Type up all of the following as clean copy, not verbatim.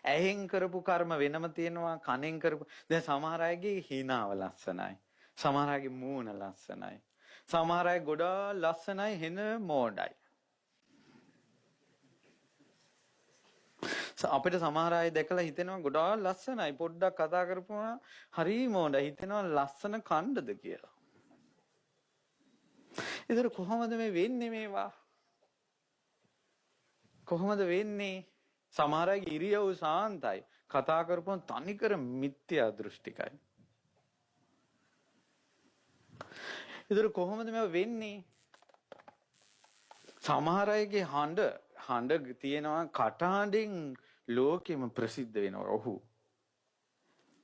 ඇහෙන් කරපු කර්ම වෙනම තියෙනවා, කනෙන් කරපු. දැන් සමහර අයගේ හිනාව ලස්සනයි. සමහර අයගේ මූණ ලස්සනයි. සමහර අය ගොඩාක් ලස්සනයි හෙන මෝඩයි. අපිට සමහර අය දැකලා හිතෙනවා ගොඩාක් ලස්සනයි, පොඩ්ඩක් කතා කරපුවා හරි මෝඩයි, හිතෙනවා ලස්සන කණ්ඩද කියලා. ඒතර කොහොමද මේ වෙන්නේ මේවා? කොහොමද වෙන්නේ? සමහර අයගේ ඉරියව් සාන්තයි, කතා කරපුවම තනිකර මිත්‍යා දෘෂ්ටිකයි. ඒතර කොහොමද මේවා වෙන්නේ? සමහර අයගේ හඬ තියෙනවා, කටහඬින් ලෝකෙම ප්‍රසිද්ධ වෙනවා. ඔහු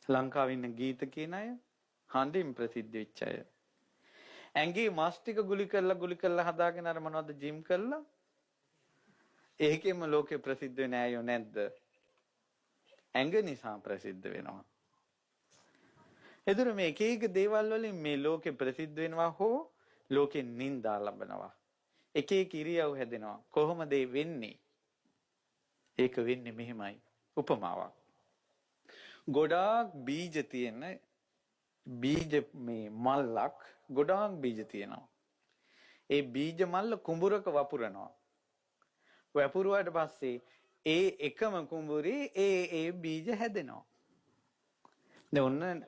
ලංකාවේ ඉන්න ගීත කියන අය හඬින් ප්‍රසිද්ධ වෙච්ච අය. ඇඟේ මස් ටික ගුලි කරලා හදාගෙන අර මොනවද ජිම් කරලා ඒකෙම ලෝකෙ ප්‍රසිද්ධ වෙන්නේ ඇයෝ නැද්ද? ඇඟ නිසා ප්‍රසිද්ධ වෙනවා. එදිර මේ එක දේවල් වලින් මේ ලෝකෙ ප්‍රසිද්ධ වෙනවා හෝ ලෝකෙ නින්දා ලබනවා. එක ඉරියව් හැදෙනවා. කොහොමද ඒ වෙන්නේ? ඒක වෙන්නේ මෙහෙමයි. උපමාවක්. ගොඩාක් බීජ තියෙන බීජ මේ මල්ලක් ගොඩාක් බීජ තියෙනවා. ඒ බීජ මල්ල කුඹුරක වපුරනවා. වපුරුවාට පස්සේ ඒ එකම කුඹුරේ ඒ බීජ හැදෙනවා. දැන් ඔන්න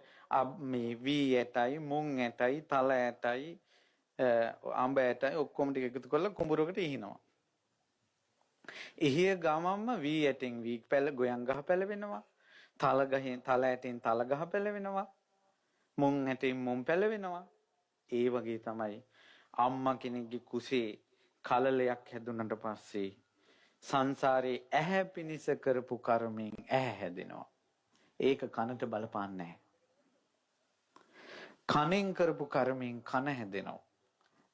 මේ වී ඇටයි, මුං ඇටයි, තල ඇටයි, අඹ ඇටයි ඔක්කොම ටික එකතු කරලා කුඹුරකට ඉහිනවා. එහිය ගමම්ම වී ඇටෙන් වී පැල ගොයන් ගහ පැලවෙනවා. තල ගහෙන් තල ඇටෙන් තල ගහ පැලවෙනවා. මුං ඇටෙන් මුං පැලවෙනවා. ඒ වගේ තමයි අම්මා කෙනෙක්ගේ කුසේ කලලයක් හැදුනට පස්සේ සංසාරේ ඇහැ පිනිස කරපු කර්මෙන් ඇහැ හැදෙනවා. ඒක කනට බලපාන්නේ නැහැ. කනෙන් කරපු කර්මෙන් කන හැදෙනවා.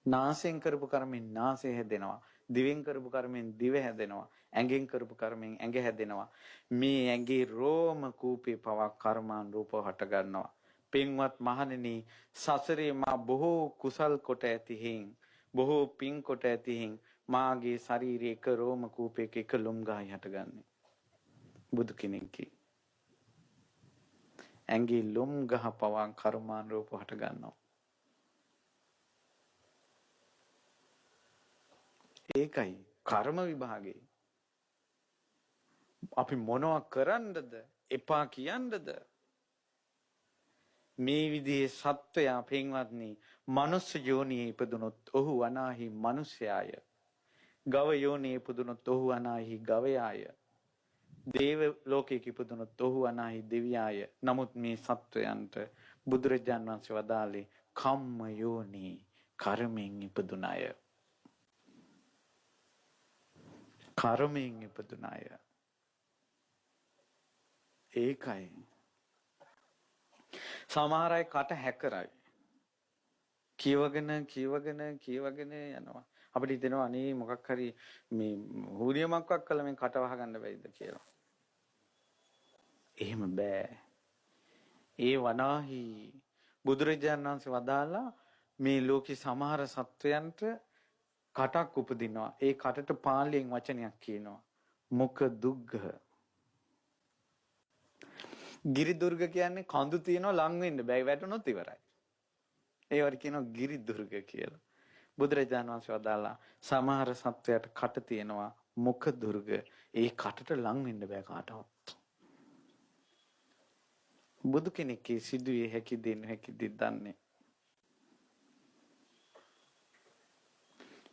නාසයෙන් කරපු කර්මෙන් නාසය හැදෙනවා. දිවෙන් කරපු කර්මෙන් දිව හැදෙනවා. ඇඟෙන් කරපු කර්මෙන් ඇඟ හැදෙනවා. මේ ඇඟේ රෝම කූපේ පවා කර්මාන් රූපව හට ගන්නවා. පින්වත් මහණෙනි, සසරේ මා බොහෝ කුසල් කොට ඇති හේන්, බොහෝ පින් කොට ඇති හේන් මාගේ ශරීරයේ එක රෝම කූපයක එක ලොම් ගහයි හටගන්නේ. බුදු කෙනෙක්ගේ ඇඟේ ලොම් ගහ පවා කර්මාන් රූප හට ගන්නවා. ඒකයි කර්ම විභාගේ. අපි මොනවා කරන්නද? එපා කියන්නද? මේ විදිහේ සත්වයා පින්වත්නි, මනුස්ස යෝනියේ ඉපදුනොත් ඔහු අනාහි මනුෂ්‍යය. ගව යෝනියේ ඉපදුනොත් ඔහු අනාහි ගවයාය. දේව ලෝකයක ඉපදුනොත් ඔහු අනාහි දෙවියාය. නමුත් මේ සත්වයන්ට බුදුරජාණන් වහන්සේ වදාළේ කම්ම යෝනි, කර්මයෙන් ඉපදුන අය. කර්මයෙන් ඉපදුන අය. ඒකයි. සමහර අය කට හැකරයි. කියවගෙන යනවා. අපිට හිතෙනවා අනේ මොකක් හරි මේ හුරියමක්වක් කළා මේ කට වහගන්න බැයිද කියලා. එහෙම බෑ. ඒ වනාහි බුදුරජාණන් වහන්සේ වදාලා මේ ලෝකේ සමහර සත්වයන්ට කටක් උපදිනවා. ඒ කටට පාලියෙන් වචනයක් කියනවා. මුඛ දුග්ගහ. ගිරි දුර්ග කියන්නේ කඳු තියනවා ලං වෙන්න බෑ, වැටුනොත් ඉවරයි. ඒවට කියනවා ගිරි දුර්ග කියලා. බුදුරජාණන් වහන්සේ වදාලා සමහර සත්වයට කට තියෙනවා මුඛ දුර්ග. ඒ කටට ලං වෙන්න බෑ කාටවත්. බුදු කෙනෙක්ගේ සිදුවේ හැකි දන්නේ.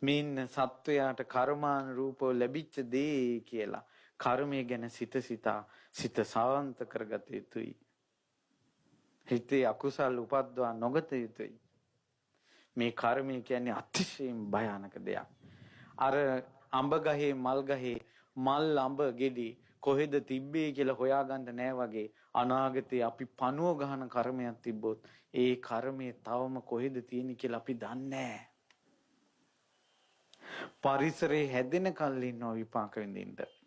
මින් සත්වයාට කර්මාන රූපව ලැබිච්ච දේ කියලා කර්මය ගැන සිත සාන්ත කරගත යුතුයි. හිතේ අකුසල් උපද්දවා නොගත යුතුයි. මේ කර්මය කියන්නේ අතිශයින් භයානක දෙයක්. අර අඹ ගහේ මල් ගහේ මල් අඹ ගෙඩි කොහෙද තිබ්බේ කියලා හොයාගන්න නෑ වගේ අනාගතේ අපි පණුව ගහන කර්මයක් තිබ්බොත් ඒ කර්මය තවම කොහෙද තියෙන්නේ කියලා අපි දන්නේ නෑ. පරිසරේ හැදෙන කල් ඉන්නවා විපාක විඳින්න.